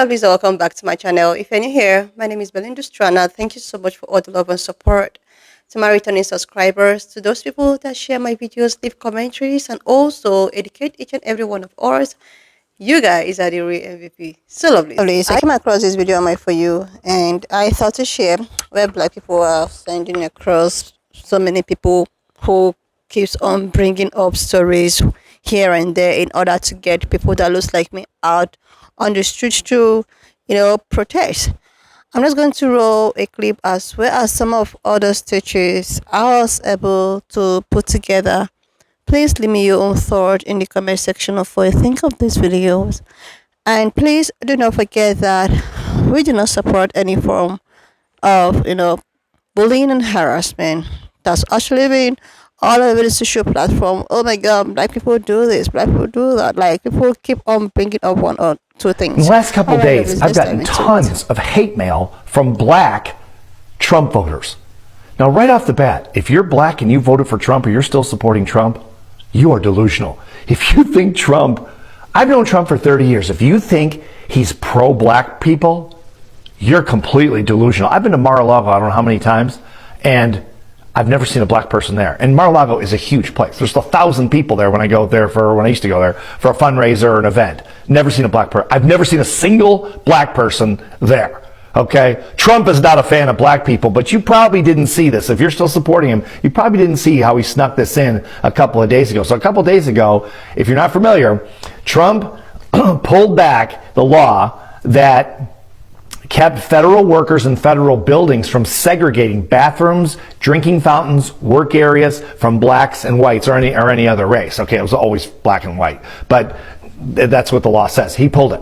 Please welcome back to my channel. If you're new here, my name is Belinda Strana. Thank you so much for all the love and support. To my returning subscribers, to those people that share my videos, leave commentaries, and also educate each and every one of us, you guys are the real MVP. So lovely. So I came across this video on my For You, and I thought to share where black people are sending across so many people who keeps on bringing up stories here and there in order to get people that looks like me out on the streets to, protest. I'm just going to roll a clip as well as some of other stitches I was able to put together. Please leave me your own thought in the comment section of what you think of these videos. And please do not forget that we do not support any form of, bullying and harassment. That's actually been all over the social platform. Oh my God, black people do this, black people do that. Like, people keep on bringing up one or two things. In the last couple of days, I've gotten tons of hate mail from black Trump voters. Now, right off the bat, if you're black and you voted for Trump or you're still supporting Trump, you are delusional. If you think Trump, I've known Trump for 30 years. If you think he's pro-black people, you're completely delusional. I've been to Mar-a-Lago, I don't know how many times, and I've never seen a black person there. And Mar-a-Lago is a huge place. There's 1,000 people there when I used to go there for a fundraiser or an event. Never seen a black person. I've never seen a single black person there. Okay? Trump is not a fan of black people, but you probably didn't see this. If you're still supporting him, you probably didn't see how he snuck this in a couple of days ago. So a couple of days ago, if you're not familiar, Trump pulled back the law that kept federal workers in federal buildings from segregating bathrooms, drinking fountains, work areas from blacks and whites or any other race. Okay, it was always black and white, but that's what the law says. He pulled it.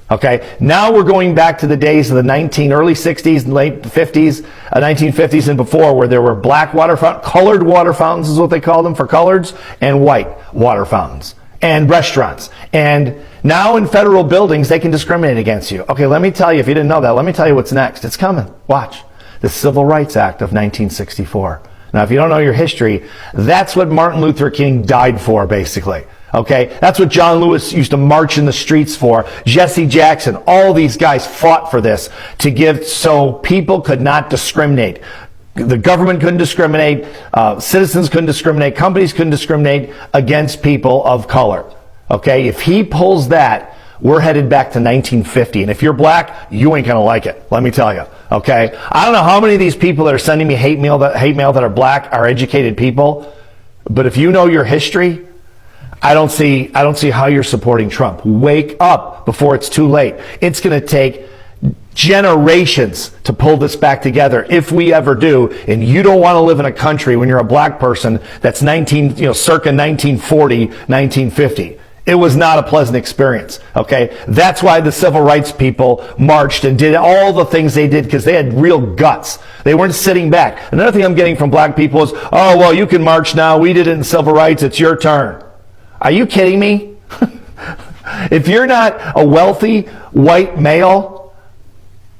Okay, now we're going back to the days of the early 60s, late 50s, 1950s and before, where there were black water fountains, colored water fountains is what they call them for coloreds, and white water fountains, and restaurants. And now in federal buildings, they can discriminate against you. Okay, let me tell you, if you didn't know that, let me tell you what's next. It's coming. Watch. The Civil Rights Act of 1964. Now, if you don't know your history, that's what Martin Luther King died for, basically. Okay, that's what John Lewis used to march in the streets for. Jesse Jackson, all these guys fought for this to give so people could not discriminate. The government couldn't discriminate, citizens couldn't discriminate, companies couldn't discriminate against people of color. Okay, if he pulls that, we're headed back to 1950. And if you're black, you ain't gonna like it. Let me tell you. Okay, I don't know how many of these people that are sending me hate mail that are black are educated people, but if you know your history, I don't see how you're supporting Trump. Wake up before it's too late. It's going to take generations to pull this back together if we ever do. And you don't want to live in a country when you're a black person that's circa 1940, 1950. It was not a pleasant experience. Okay, that's why the civil rights people marched and did all the things they did, because they had real guts. They weren't sitting back. Another thing I'm getting from black people is, oh well, you can march now. We did it in civil rights. It's your turn. Are you kidding me? If you're not a wealthy white male,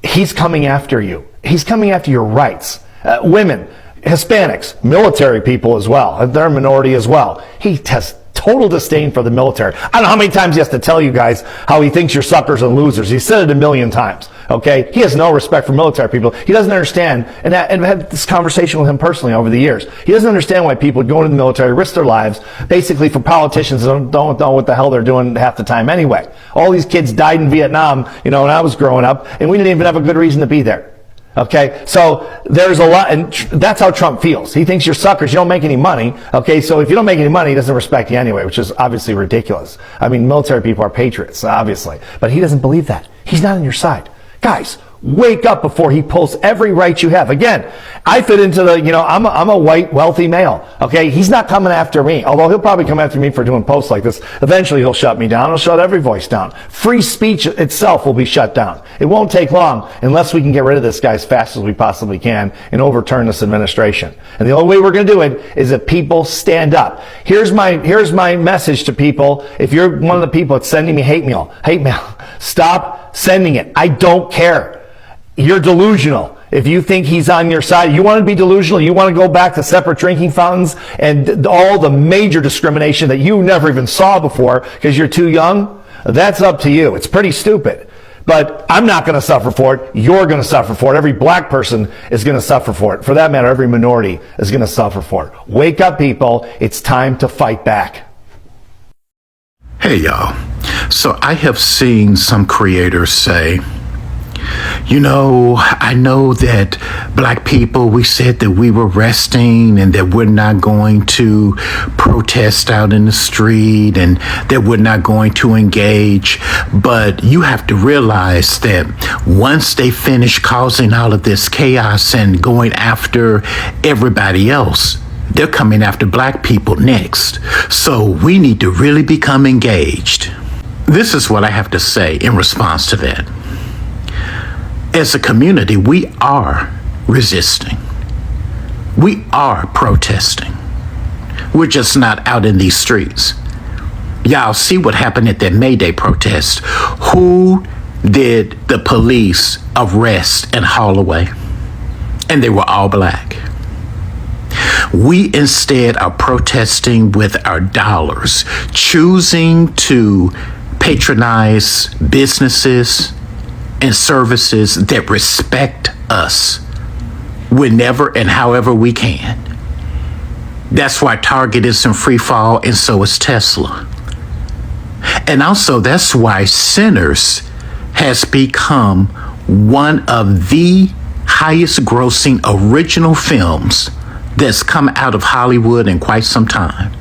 he's coming after you. He's coming after your rights. Women, Hispanics, military people as well. They're a minority as well. He has total disdain for the military. I don't know how many times he has to tell you guys how he thinks you're suckers and losers. He said it a million times. Okay? He has no respect for military people. He doesn't understand, and I've had this conversation with him personally over the years. He doesn't understand why people would go into the military, risk their lives, basically for politicians that don't know what the hell they're doing half the time anyway. All these kids died in Vietnam, when I was growing up, and we didn't even have a good reason to be there. Okay, so there's a lot, and that's how Trump feels. He thinks you're suckers, you don't make any money. Okay, so if you don't make any money, he doesn't respect you anyway, which is obviously ridiculous. I mean, military people are patriots, obviously. But he doesn't believe that. He's not on your side. Guys, wake up before he pulls every right you have. Again, I fit into the, I'm a white, wealthy male. Okay, he's not coming after me, although he'll probably come after me for doing posts like this. Eventually he'll shut me down. He'll shut every voice down. Free speech itself will be shut down. It won't take long unless we can get rid of this guy as fast as we possibly can and overturn this administration. And the only way we're going to do it is if people stand up. Here's my message to people. If you're one of the people that's sending me hate mail, stop sending it. I don't care. You're delusional. If you think he's on your side, you want to be delusional, you want to go back to separate drinking fountains and all the major discrimination that you never even saw before because you're too young, that's up to you. It's pretty stupid. But I'm not going to suffer for it. You're going to suffer for it. Every black person is going to suffer for it. For that matter, every minority is going to suffer for it. Wake up, people. It's time to fight back. Hey, y'all. So I have seen some creators say, you know, I know that black people, we said that we were resting and that we're not going to protest out in the street and that we're not going to engage. But you have to realize that once they finish causing all of this chaos and going after everybody else, they're coming after black people next. So we need to really become engaged. This is what I have to say in response to that. As a community, we are resisting. We are protesting. We're just not out in these streets. Y'all see what happened at that May Day protest. Who did the police arrest and haul away? And they were all black. We instead are protesting with our dollars, choosing to patronize businesses and services that respect us whenever and however we can. That's why Target is in free fall, and so is Tesla. And also, that's why Sinners has become one of the highest grossing original films that's come out of Hollywood in quite some time.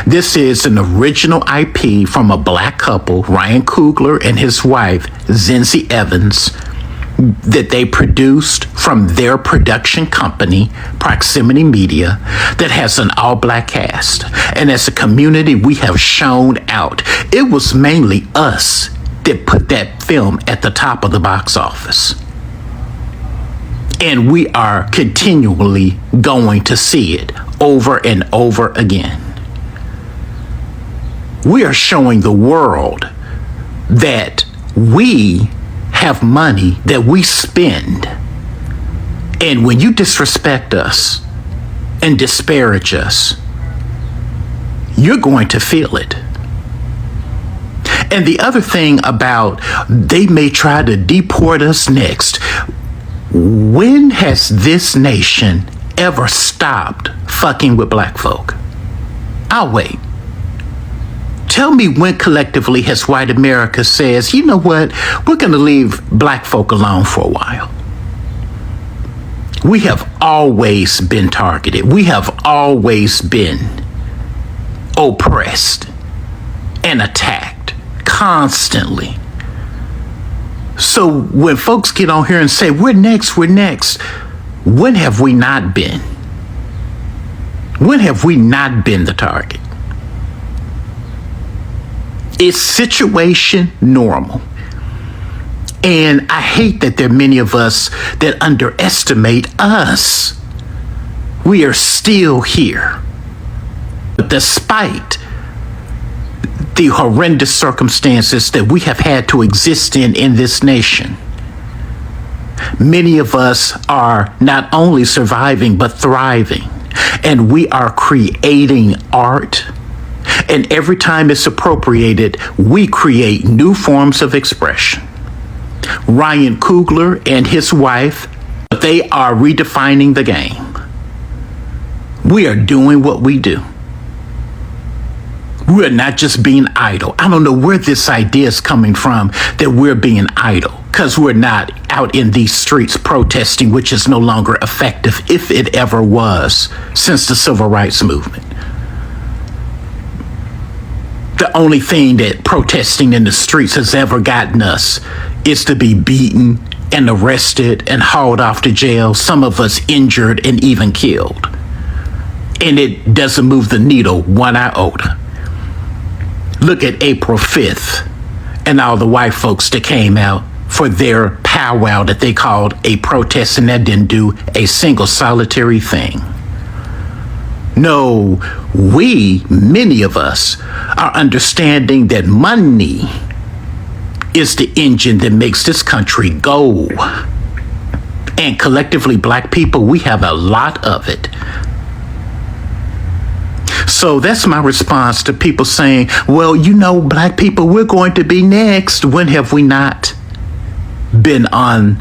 This is an original IP from a black couple, Ryan Coogler and his wife, Zinzi Evans, that they produced from their production company, Proximity Media, that has an all-black cast. And as a community, we have shown out. It was mainly us that put that film at the top of the box office. And we are continually going to see it over and over again. We are showing the world that we have money that we spend. And when you disrespect us and disparage us, you're going to feel it. And the other thing about they may try to deport us next. When has this nation ever stopped fucking with black folk? I'll wait. Tell me when collectively has white America says, you know what, we're going to leave black folk alone for a while. We have always been targeted. We have always been oppressed and attacked constantly. So when folks get on here and say, we're next, when have we not been? When have we not been the target? Is situation normal? And I hate that there are many of us that underestimate us. We are still here. But despite the horrendous circumstances that we have had to exist in this nation, many of us are not only surviving, but thriving. And we are creating art. And every time it's appropriated, we create new forms of expression. Ryan Coogler and his wife, they are redefining the game. We are doing what we do. We're not just being idle. I don't know where this idea is coming from that we're being idle, because we're not out in these streets protesting, which is no longer effective, if it ever was, since the civil rights movement. The only thing that protesting in the streets has ever gotten us is to be beaten and arrested and hauled off to jail, some of us injured and even killed. And it doesn't move the needle one iota. Look at April 5th and all the white folks that came out for their powwow that they called a protest, and that didn't do a single solitary thing. No, many of us, are understanding that money is the engine that makes this country go. And collectively, black people, we have a lot of it. So that's my response to people saying, well, you know, black people, we're going to be next. When have we not? been on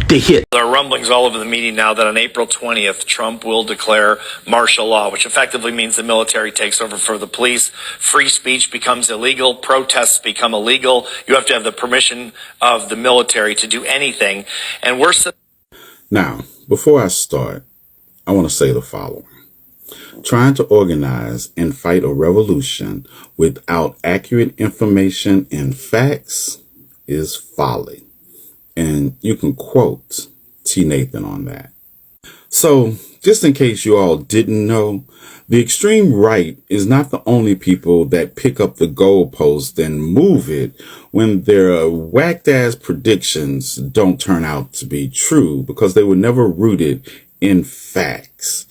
the hit. There are rumblings all over the media now that on April 20th, Trump will declare martial law, which effectively means the military takes over for the police. Free speech becomes illegal. Protests become illegal. You have to have the permission of the military to do anything. And worse than... Now, before I start, I want to say the following. Trying to organize and fight a revolution without accurate information and facts is folly. And you can quote T. Nathan on that. So, just in case you all didn't know, the extreme right is not the only people that pick up the goalpost and move it when their whacked-ass predictions don't turn out to be true because they were never rooted in facts.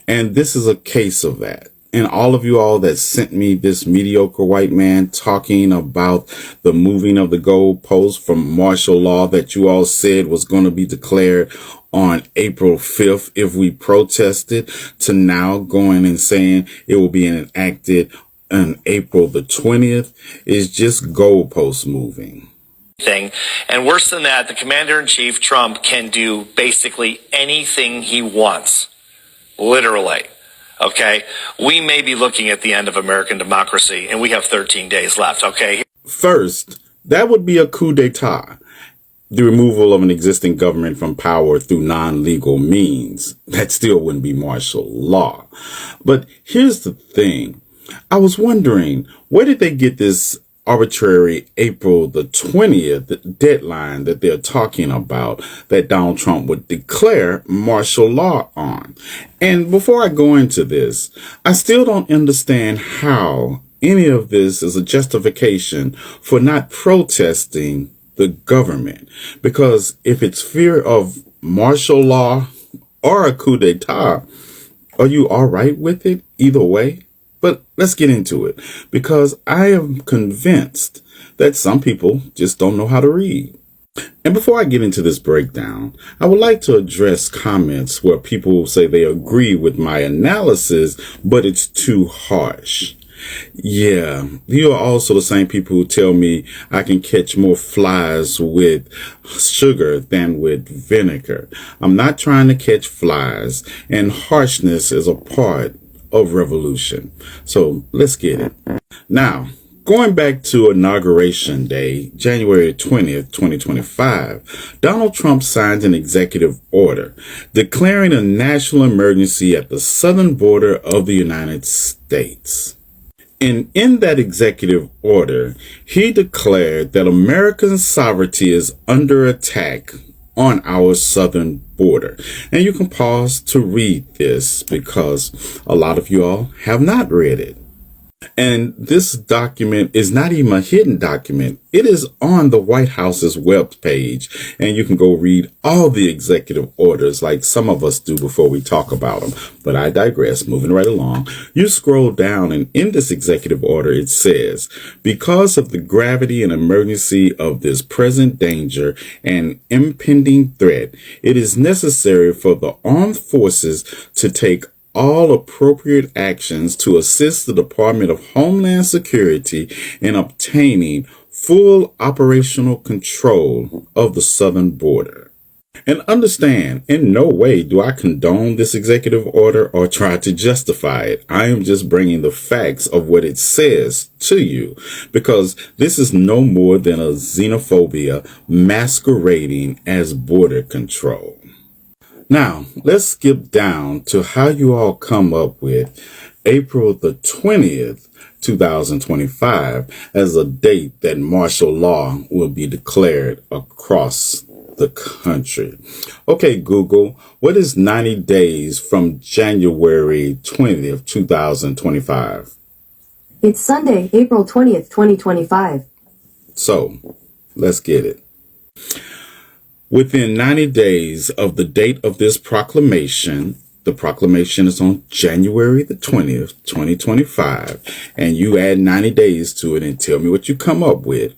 And this is a case of that. And all of you all that sent me this mediocre white man talking about the moving of the goalposts from martial law that you all said was going to be declared on April 5th if we protested, to now going and saying it will be enacted on April the 20th is just goalpost moving. And worse than that, the commander-in-chief, Trump, can do basically anything he wants. Literally. Okay? We may be looking at the end of American democracy, and we have 13 days left. Okay? First, that would be a coup d'etat. The removal of an existing government from power through non-legal means. That still wouldn't be martial law. But here's the thing. I was wondering, where did they get this arbitrary April the 20th deadline that they're talking about that Donald Trump would declare martial law on? And before I go into this, I still don't understand how any of this is a justification for not protesting the government. Because if it's fear of martial law or a coup d'etat, are you all right with it either way? But let's get into it, because I am convinced that some people just don't know how to read. And before I get into this breakdown, I would like to address comments where people say they agree with my analysis, but it's too harsh. Yeah, you are also the same people who tell me I can catch more flies with sugar than with vinegar. I'm not trying to catch flies, and harshness is a part of revolution. So let's get it. Now, going back to Inauguration Day, January 20th, 2025, Donald Trump signed an executive order declaring a national emergency at the southern border of the United States. And in that executive order, he declared that American sovereignty is under attack on our southern border. And you can pause to read this because a lot of you all have not read it. And this document is not even a hidden document. It is on the White House's web page, and you can go read all the executive orders like some of us do before we talk about them. But I digress. Moving right along. You scroll down, and in this executive order, it says, because of the gravity and emergency of this present danger and impending threat, it is necessary for the armed forces to take all appropriate actions to assist the Department of Homeland Security in obtaining full operational control of the southern border. And understand, in no way do I condone this executive order or try to justify it. I am just bringing the facts of what it says to you, because this is no more than a xenophobia masquerading as border control. Now, let's skip down to how you all come up with April the 20th, 2025 as a date that martial law will be declared across the country. Okay, Google, what is 90 days from January 20th, 2025? It's Sunday, April 20th, 2025. So, let's get it. Within 90 days of the date of this proclamation, the proclamation is on January the 20th, 2025, and you add 90 days to it and tell me what you come up with.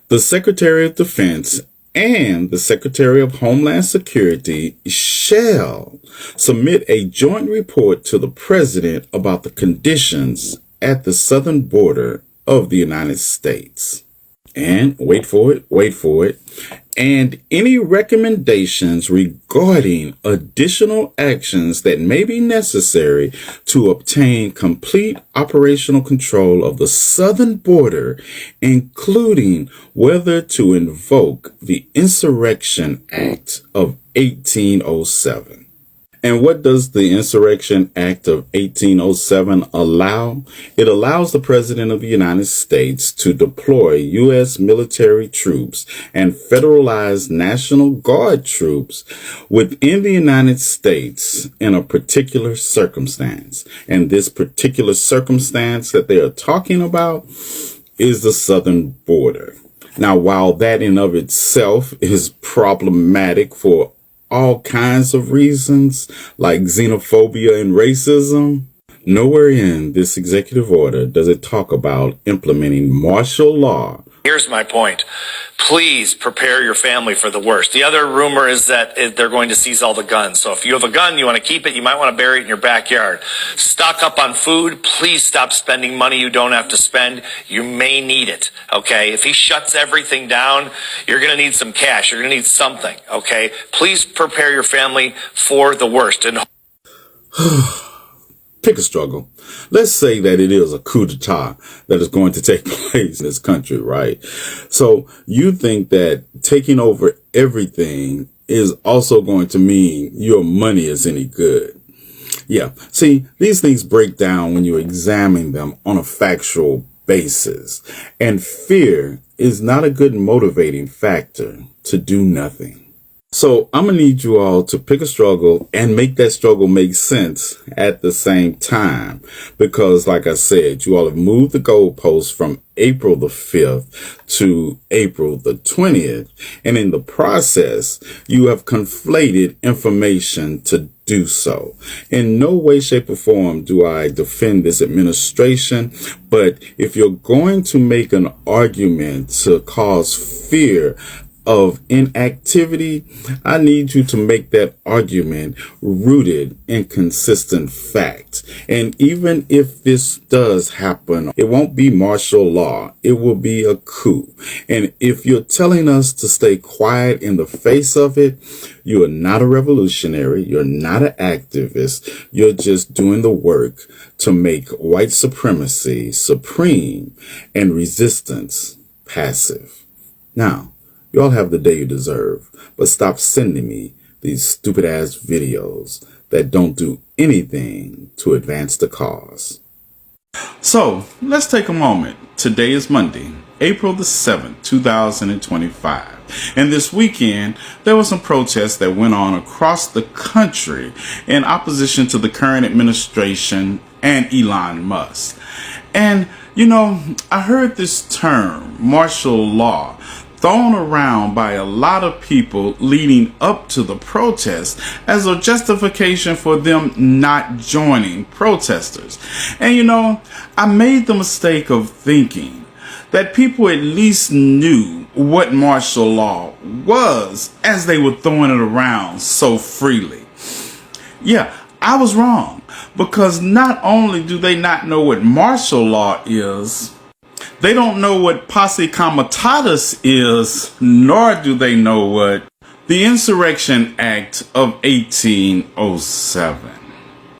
The Secretary of Defense and the Secretary of Homeland Security shall submit a joint report to the President about the conditions at the southern border of the United States. And wait for it, and any recommendations regarding additional actions that may be necessary to obtain complete operational control of the southern border, including whether to invoke the Insurrection Act of 1807. And what does the Insurrection Act of 1807 allow? It allows the President of the United States to deploy U.S. military troops and federalized National Guard troops within the United States in a particular circumstance. And this particular circumstance that they are talking about is the southern border. Now, while that in of itself is problematic for all kinds of reasons, like xenophobia and racism, nowhere in this executive order does it talk about implementing martial law. Here's my point. Please prepare your family for the worst. The other rumor is that they're going to seize all the guns. So if you have a gun, you want to keep it, you might want to bury it in your backyard. Stock up on food. Please stop spending money you don't have to spend. You may need it, okay? If he shuts everything down, you're going to need some cash. You're going to need something, okay? Please prepare your family for the worst. And Pick a struggle. Let's say that it is a coup d'etat that is going to take place in this country, right? So you think that taking over everything is also going to mean your money is any good. Yeah. See, these things break down when you examine them on a factual basis. And fear is not a good motivating factor to do nothing. So I'm going to need you all to pick a struggle and make that struggle make sense at the same time. Because like I said, you all have moved the goalposts from April the 5th to April the 20th. And in the process, you have conflated information to do so. In no way, shape, or form do I defend this administration. But if you're going to make an argument to cause fear of inactivity, I need you to make that argument rooted in consistent fact. And even if this does happen, it won't be martial law. It will be a coup. And if you're telling us to stay quiet in the face of it, you are not a revolutionary. You're not an activist. You're just doing the work to make white supremacy supreme and resistance passive. Now, you all have the day you deserve, but stop sending me these stupid ass videos that don't do anything to advance the cause. So let's take a moment. Today is Monday, April the 7th, 2025. And this weekend, there were some protests that went on across the country in opposition to the current administration and Elon Musk. And, you know, I heard this term, martial law, thrown around by a lot of people leading up to the protest as a justification for them not joining protesters. And you know, I made the mistake of thinking that people at least knew what martial law was as they were throwing it around so freely. Yeah, I was wrong, because not only do they not know what martial law is, they don't know what posse comitatus is, nor do they know what the Insurrection Act of 1807.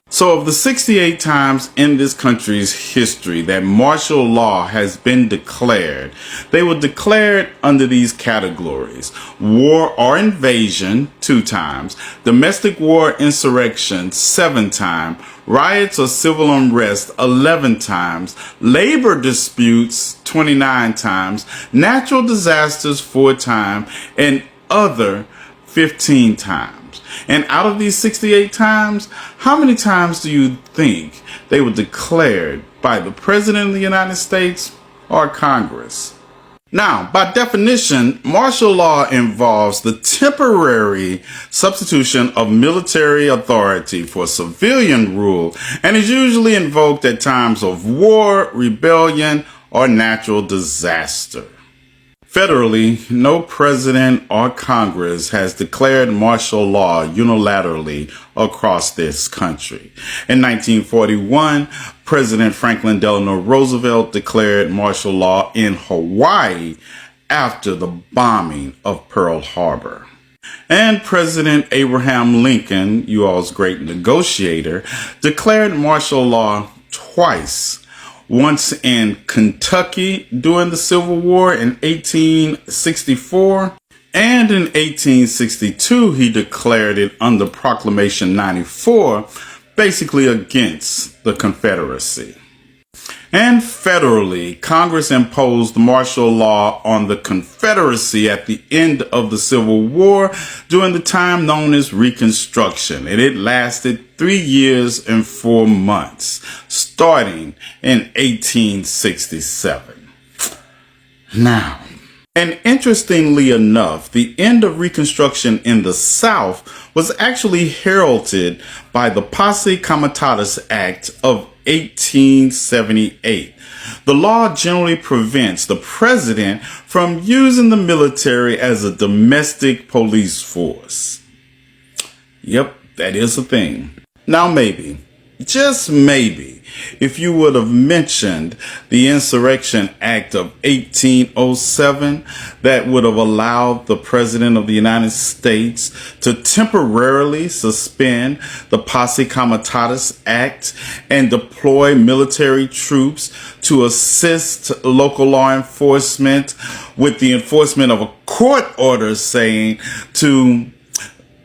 So of the 68 times in this country's history that martial law has been declared, they were declared under these categories: war or invasion 2 times, domestic war insurrection 7 times, riots or civil unrest 11 times, labor disputes 29 times, natural disasters 4 times, and other 15 times. And out of these 68 times, how many times do you think they were declared by the President of the United States or Congress? Now, by definition, martial law involves the temporary substitution of military authority for civilian rule and is usually invoked at times of war, rebellion, or natural disaster. Federally, no president or Congress has declared martial law unilaterally across this country. In 1941, President Franklin Delano Roosevelt declared martial law in Hawaii after the bombing of Pearl Harbor. And President Abraham Lincoln, you all's great negotiator, declared martial law twice. Once in Kentucky during the Civil War in 1864, and in 1862 he declared it under Proclamation 94, basically against the Confederacy. And federally, Congress imposed martial law on the Confederacy at the end of the Civil War during the time known as Reconstruction, and it lasted 3 years and 4 months, starting in 1867. Now, and interestingly enough, the end of Reconstruction in the South was actually heralded by the Posse Comitatus Act of 1878. The law generally prevents the president from using the military as a domestic police force. Yep, that is a thing. Now maybe, just maybe, if you would have mentioned the Insurrection Act of 1807, that would have allowed the President of the United States to temporarily suspend the Posse Comitatus Act and deploy military troops to assist local law enforcement with the enforcement of a court order saying to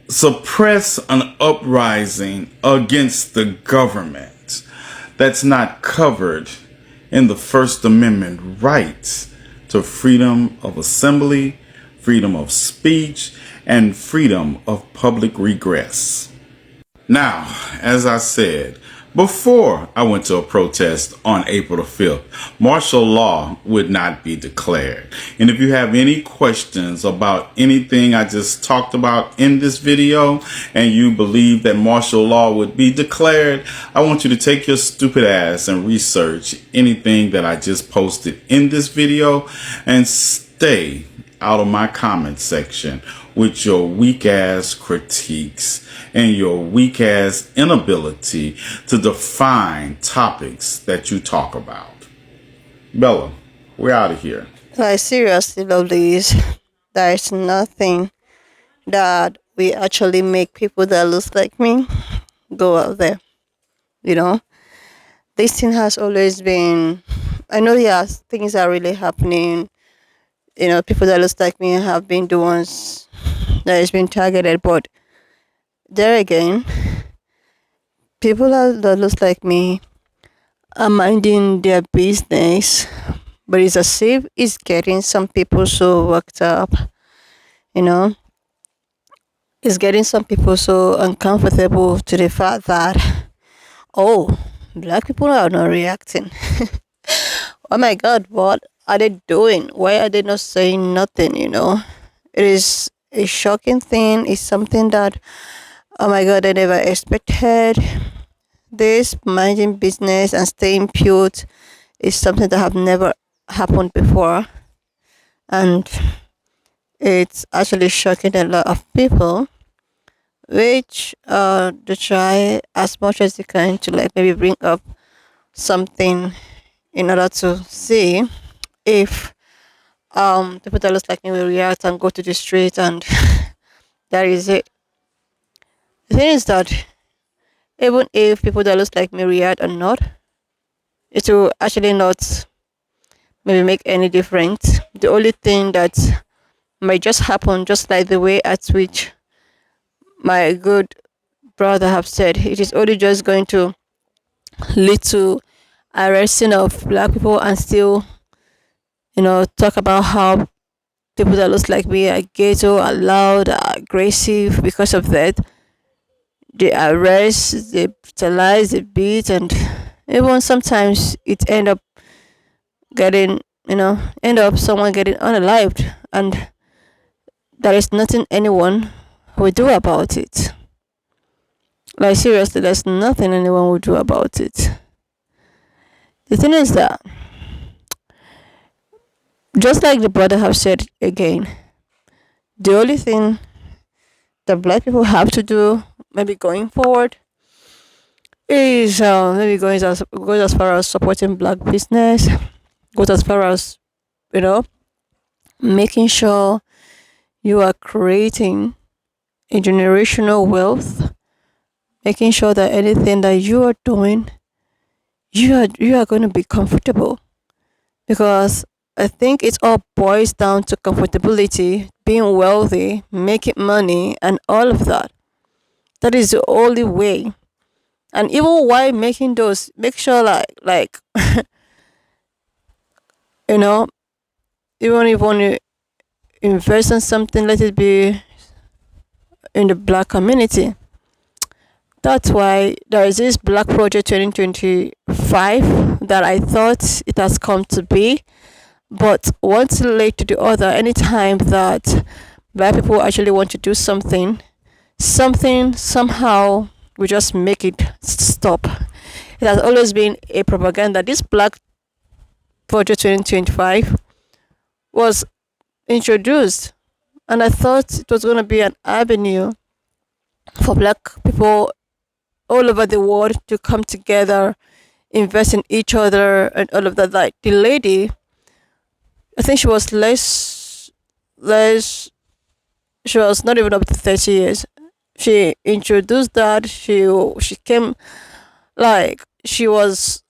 suppress an uprising against the government. That's not covered in the First Amendment rights to freedom of assembly, freedom of speech, and freedom of public regress. Now, as I said, before I went to a protest on April the 5th, martial law would not be declared. And if you have any questions about anything I just talked about in this video and you believe that martial law would be declared, I want you to take your stupid ass and research anything that I just posted in this video and stay out of my comment section with your weak ass critiques and your weak ass inability to define topics that you talk about. Bella, we're out of here. Like, seriously, lovelies, there is nothing that we actually make people that looks like me go out there. You know, this thing has always been. I know, yes, things are really happening. You know, people that looks like me have been the ones that has been targeted, but there again, people that looks like me are minding their business, but it's as if it's getting some people so worked up. You know, it's getting some people so uncomfortable to the fact that, oh, black people are not reacting. Oh my God, what are they doing? Why are they not saying nothing? You know, it is a shocking thing. It's something that, oh my God, I never expected. This minding business and staying put is something that have never happened before, and it's actually shocking a lot of people, which they try as much as they can to like maybe bring up something in order to see if people that looks like me will react and go to the street, and that is it. The thing is that even if people that looks like me react or not, it will actually not maybe make any difference. The only thing that might just happen, just like the way at which my good brother have said, it is only just going to lead to arresting of black people, and still, you know, talk about how people that looks like me are ghetto, are loud, are aggressive. Because of that, they arrest, they brutalize, they beat, and even sometimes it end up getting, you know, end up someone getting unalived, and there is nothing anyone will do about it. Like, seriously, there's nothing anyone will do about it. The thing is that Just like the brother have said again, the only thing that black people have to do, maybe going forward, is maybe goes as far as supporting black business, goes as far as, you know, making sure you are creating a generational wealth, making sure that anything that you are doing, you are going to be comfortable, because I think it all boils down to comfortability, being wealthy, making money, and all of that. That is the only way. And even while making those, make sure like you know, even if you want to invest in something, let it be in the black community. That's why there is this Black Project 2025 that I thought it has come to be. But once late to the other, anytime that black people actually want to do something, somehow we just make it stop. It has always been a propaganda. This Black Project 2025 was introduced, and I thought it was going to be an avenue for black people all over the world to come together, invest in each other, and all of that. Like the lady, I think she was less. She was not even up to 30 years. She introduced that. She came, like, she was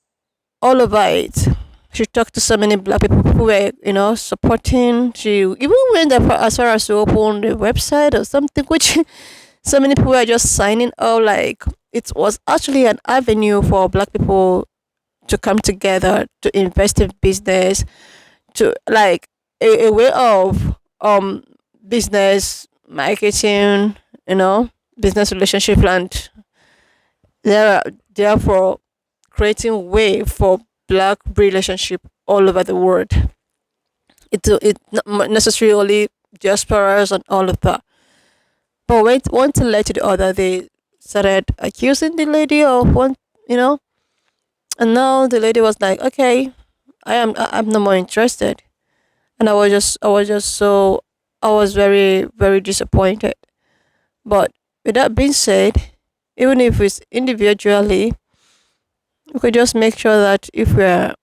all over it. She talked to so many black people who were, supporting. She even went as far as to open the website or something, which so many people were just signing up. Like, it was actually an avenue for black people to come together to invest in business, to like a way of business marketing, business relationship, and there therefore creating way for black relationship all over the world. It not necessarily diasporas and all of that. But when one thing led to the other, they started accusing the lady of one, you know, and now the lady was like, okay, I'm no more interested. And I was very, very disappointed. But with that being said, even if it's individually, we could just make sure that if we're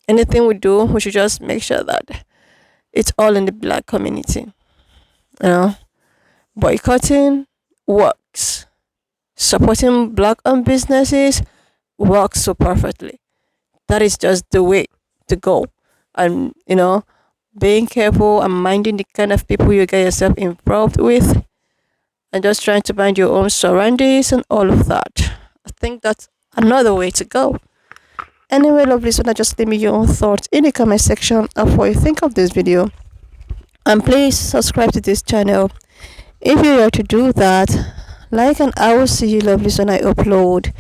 anything we do, we should just make sure that it's all in the black community. You know, boycotting works. Supporting black owned businesses works so perfectly. That is just the way to go. And being careful and minding the kind of people you get yourself involved with, and just trying to mind your own surroundings and all of that. I think that's another way to go. Anyway, lovely, so now just leave me your own thoughts in the comment section of what you think of this video. And please subscribe to this channel. If you were to do that, like, and I will see you, lovely, when I upload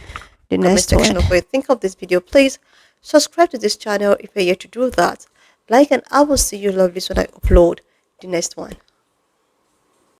the next section of what you think of this video. Please subscribe to this channel if you're here to do that. Like, and I will see you, lovely, when I upload the next one.